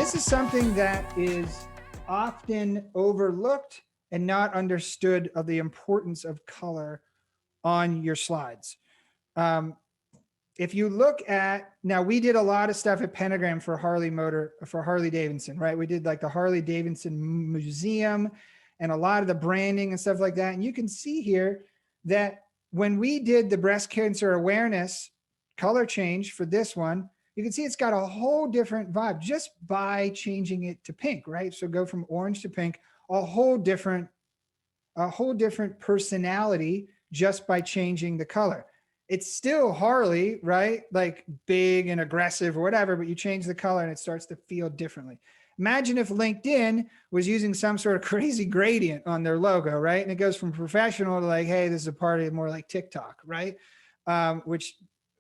this is something that is often overlooked and not understood of the importance of color on your slides. Um, if you look at, now we did a lot of stuff at Pentagram for Harley Davidson, right? We did like the Harley Davidson Museum and a lot of the branding and stuff like that. And you can see here that when we did the breast cancer awareness color change for this one, you can see it's got a whole different vibe just by changing it to pink, right? So go from orange to pink, a whole different personality just by changing the color. It's still Harley, right? Like big and aggressive or whatever, but you change the color and it starts to feel differently. Imagine if LinkedIn was using some sort of crazy gradient on their logo, right? And it goes from professional to like, hey, this is a party more like TikTok, right? Which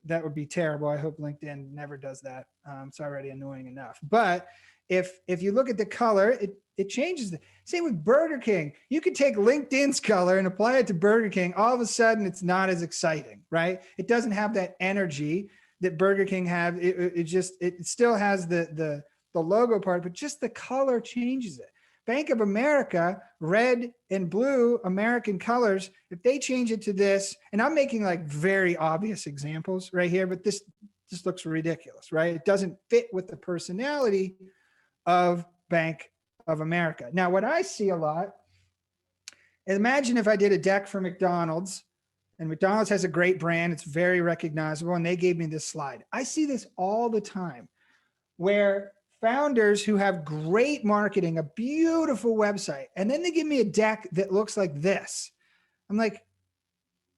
that would be terrible. I hope LinkedIn never does that. It's already annoying enough. But if you look at the color, it changes. Same with Burger King. You could take LinkedIn's color and apply it to Burger King. All of a sudden, it's not as exciting, right? It doesn't have that energy that Burger King have. It still has the logo part, but just the color changes it. Bank of America, red and blue American colors, if they change it to this, and I'm making like very obvious examples right here, but this just looks ridiculous, right? It doesn't fit with the personality of Bank of America. Now, what I see a lot, imagine if I did a deck for McDonald's, and McDonald's has a great brand, it's very recognizable, and they gave me this slide. I see this all the time where founders who have great marketing, a beautiful website, and then they give me a deck that looks like this. I'm like,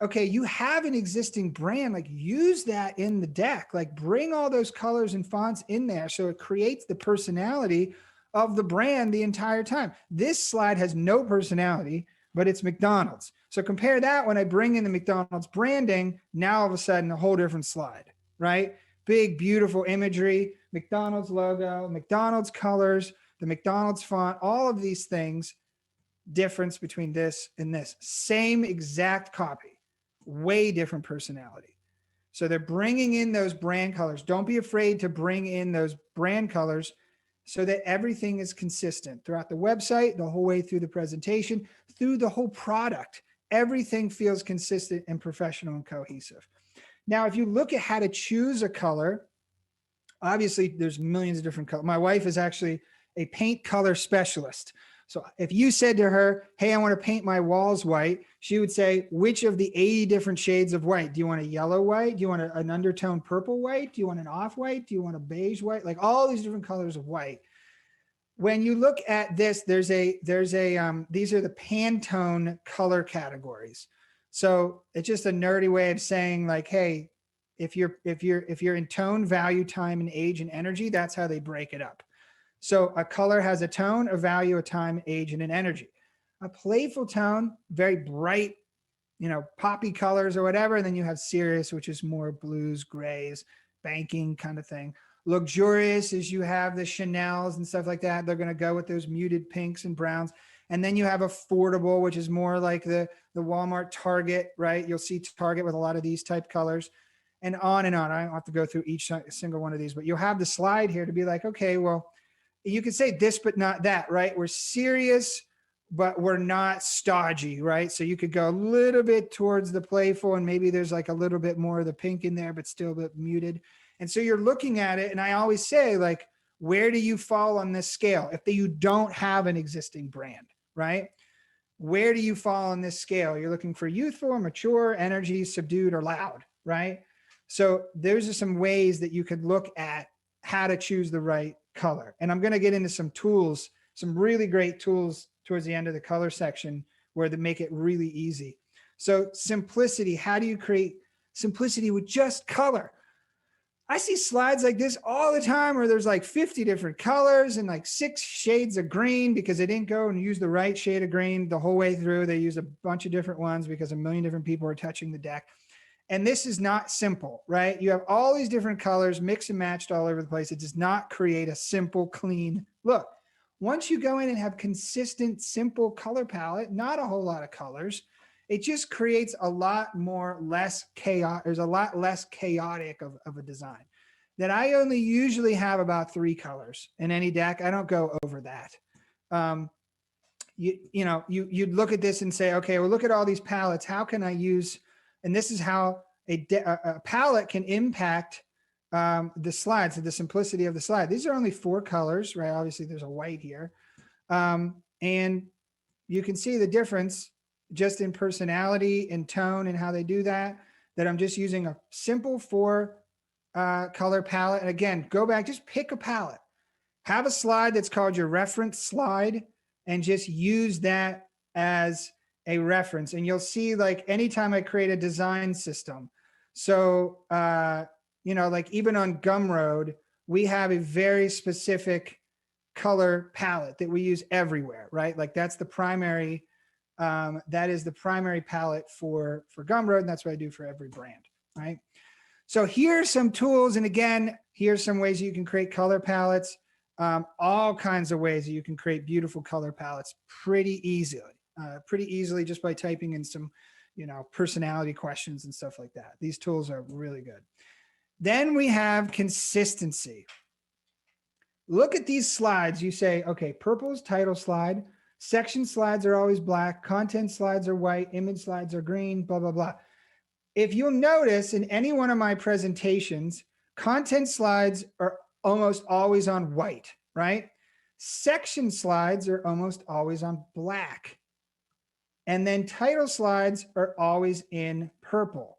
okay, you have an existing brand, like use that in the deck, like bring all those colors and fonts in there so it creates the personality of the brand the entire time. This slide has no personality, but it's McDonald's. So compare that when I bring in the McDonald's branding, now all of a sudden a whole different slide, right? Big, beautiful imagery, McDonald's logo, McDonald's colors, the McDonald's font, all of these things, difference between this and this. Same exact copy, way different personality. So they're bringing in those brand colors. Don't be afraid to bring in those brand colors so that everything is consistent throughout the website, the whole way through the presentation, through the whole product. Everything feels consistent and professional and cohesive. Now, if you look at how to choose a color, obviously there's millions of different colors. My wife is actually a paint color specialist. So if you said to her, hey, I want to paint my walls white, she would say, which of the 80 different shades of white? Do you want a yellow white? Do you want an undertone purple white? Do you want an off white? Do you want a beige white? Like all these different colors of white. When you look at this, these are the Pantone color categories. So it's just a nerdy way of saying like, hey, if you're in tone, value, time, and age and energy, that's how they break it up. So a color has a tone, a value, a time, age, and an energy. A playful tone, very bright, poppy colors or whatever. And then you have serious, which is more blues, grays, banking kind of thing. Luxurious is you have the Chanels and stuff like that. They're going to go with those muted pinks and browns. And then you have affordable, which is more like the Walmart, Target, right? You'll see Target with a lot of these type colors and on and on. I don't have to go through each single one of these, but you'll have the slide here to be like, okay, well, you could say this, but not that, right? We're serious, but we're not stodgy, right? So you could go a little bit towards the playful and maybe there's like a little bit more of the pink in there, but still a bit muted. And so you're looking at it. And I always say like, where do you fall on this scale? If you don't have an existing brand, right? Where do you fall on this scale? You're looking for youthful, mature, energy, subdued, or loud, right? So those are some ways that you could look at how to choose the right color. And I'm going to get into some tools, some really great tools towards the end of the color section where they make it really easy. So simplicity, how do you create simplicity with just color? I see slides like this all the time where there's like 50 different colors and like 6 shades of green because they didn't go and use the right shade of green the whole way through. They use a bunch of different ones because a million different people are touching the deck. And this is not simple, right? You have all these different colors mixed and matched all over the place. It does not create a simple, clean look. Once you go in and have consistent, simple color palette, not a whole lot of colors, it just creates a lot less chaotic of a design. that I only usually have about 3 colors in any deck. I don't go over that. You'd look at this and say, okay, well, look at all these palettes. How can I use, and this is how a palette can impact the slides, the simplicity of the slide. These are only 4 colors, right? Obviously there's a white here. And you can see the difference just in personality and tone and how they do that I'm just using a simple 4 color palette. And again, go back, just pick a palette, have a slide that's called your reference slide, and just use that as a reference. And you'll see, like, anytime I create a design system. So, like even on Gumroad, we have a very specific color palette that we use everywhere, right? Like that's the primary, that is the primary palette for Gumroad. And that's what I do for every brand, right? So here's some tools. And again, here's some ways you can create color palettes. All kinds of ways that you can create beautiful color palettes pretty easily just by typing in some, personality questions and stuff like that. These tools are really good. Then we have consistency. Look at these slides. You say, okay, purple is title slide. Section slides are always black. Content slides are white. Image slides are green, blah, blah, blah. If you'll notice in any one of my presentations, content slides are almost always on white, right? Section slides are almost always on black. And then title slides are always in purple.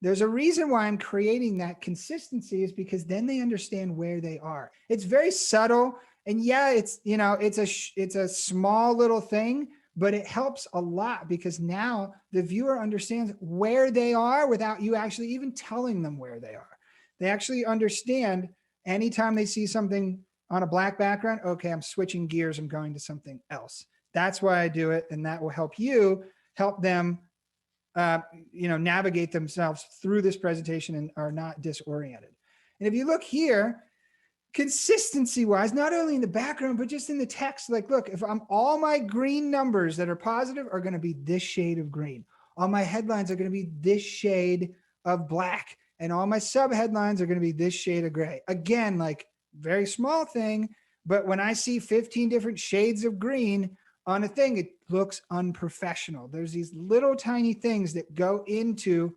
There's a reason why I'm creating that consistency, is because then they understand where they are. It's very subtle. And yeah, it's a small little thing, but it helps a lot because now the viewer understands where they are without you actually even telling them where they are. They actually understand anytime they see something on a black background, okay, I'm switching gears, I'm going to something else. That's why I do it. And that will help them navigate themselves through this presentation and are not disoriented. And if you look here, consistency wise, not only in the background, but just in the text, like, look, if all my green numbers that are positive are going to be this shade of green. All my headlines are going to be this shade of black. And all my sub headlines are going to be this shade of gray. Again, like, very small thing, but when I see 15 different shades of green on a thing, it looks unprofessional. There's these little tiny things that go into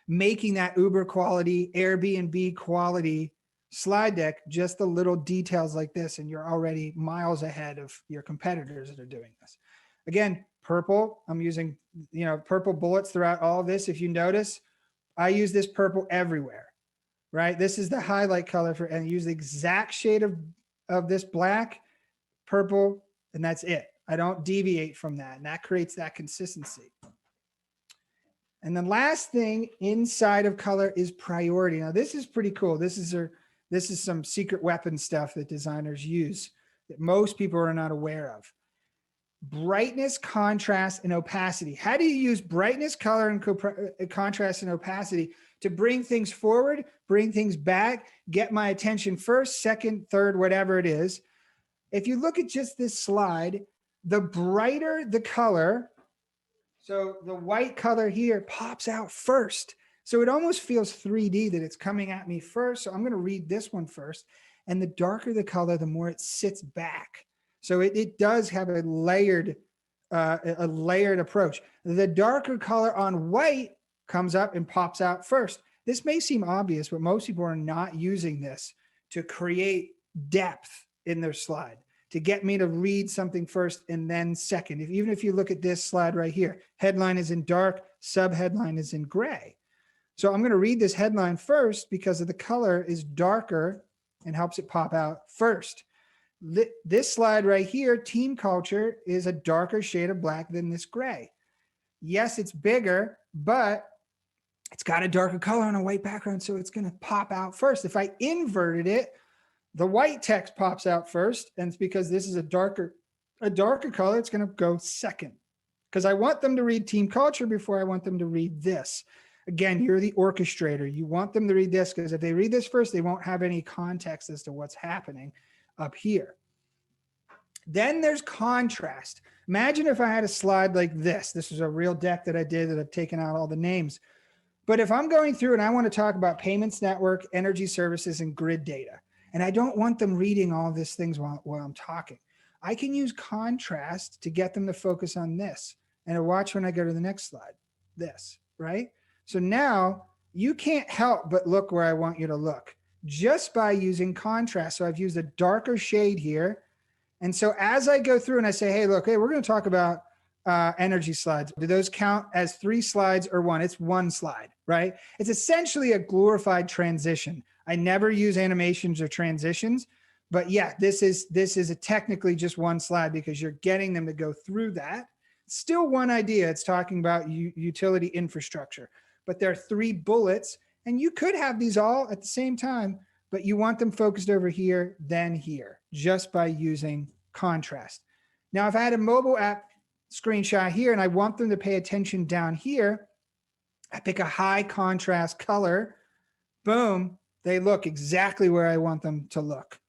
making that Uber quality, Airbnb quality slide deck, just the little details like this, and you're already miles ahead of your competitors that are doing this. Again, purple, I'm using, purple bullets throughout all of this. If you notice, I use this purple everywhere, right? This is the highlight color and use the exact shade of this black, purple, and that's it. I don't deviate from that. And that creates that consistency. And the last thing inside of color is priority. Now, this is pretty cool. This is some secret weapon stuff that designers use that most people are not aware of. Brightness, contrast, and opacity. How do you use brightness, color, and contrast and opacity to bring things forward, bring things back, get my attention first, second, third, whatever it is? If you look at just this slide, the brighter the color, so the white color here pops out first. So it almost feels 3D that it's coming at me first. So I'm going to read this one first. And the darker the color, the more it sits back. So it does have a layered approach. The darker color on white comes up and pops out first. This may seem obvious, but most people are not using this to create depth in their slide, to get me to read something first and then second. Even if you look at this slide right here, headline is in dark, sub-headline is in gray. So I'm going to read this headline first because of the color is darker and helps it pop out first. This slide right here, team culture, is a darker shade of black than this gray. Yes, it's bigger, but it's got a darker color on a white background, so it's going to pop out first. If I inverted it, the white text pops out first, and it's because this is a darker color, it's going to go second. Because I want them to read team culture before I want them to read this. Again, you're the orchestrator. You want them to read this because if they read this first, they won't have any context as to what's happening up here. Then there's contrast. Imagine if I had a slide like this. This is a real deck that I did that I've taken out all the names. But if I'm going through and I want to talk about payments network, energy services, and grid data, and I don't want them reading all these things while I'm talking, I can use contrast to get them to focus on this. And watch when I go to the next slide, this, right? So now you can't help but look where I want you to look just by using contrast. So I've used a darker shade here. And so as I go through and I say, hey, look, hey, we're going to talk about energy slides. Do those count as 3 slides or 1? It's 1 slide, right? It's essentially a glorified transition. I never use animations or transitions, but yeah, this is technically just 1 slide because you're getting them to go through that. Still one idea. It's talking about utility infrastructure, but there are 3 bullets, and you could have these all at the same time, but you want them focused over here, then here, just by using contrast. Now, if I had a mobile app screenshot here and I want them to pay attention down here, I pick a high contrast color, boom, they look exactly where I want them to look,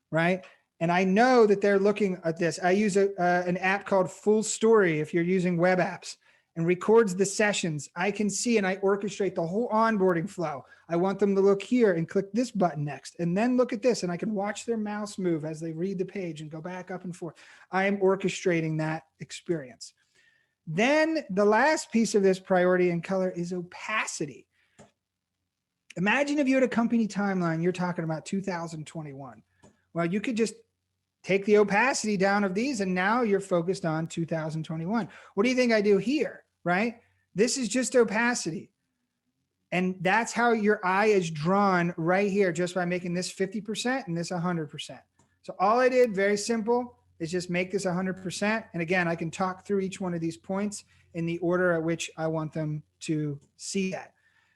right? And I know that they're looking at this. I use an app called Full Story if you're using web apps, and records the sessions. I can see and I orchestrate the whole onboarding flow. I want them to look here and click this button next, and then look at this, and I can watch their mouse move as they read the page and go back up and forth. I am orchestrating that experience. Then the last piece of this priority in color is opacity. Imagine if you had a company timeline, you're talking about 2021. Well, you could just take the opacity down of these, and now you're focused on 2021. What do you think I do here, right? This is just opacity. And that's how your eye is drawn right here, just by making this 50% and this 100%. So all I did, very simple, is just make this 100%. And again, I can talk through each one of these points in the order at which I want them to see that.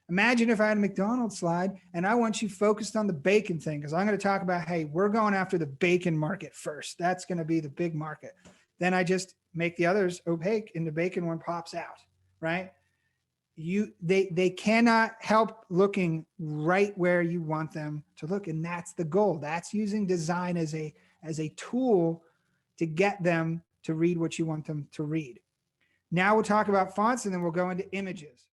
Imagine if I had a McDonald's slide and I want you focused on the bacon thing, because I'm going to talk about, hey, we're going after the bacon market first. That's going to be the big market. Then I just make the others opaque and the bacon one pops out, right? They cannot help looking right where you want them to look. And that's the goal. That's using design as a tool to get them to read what you want them to read. Now we'll talk about fonts, and then we'll go into images.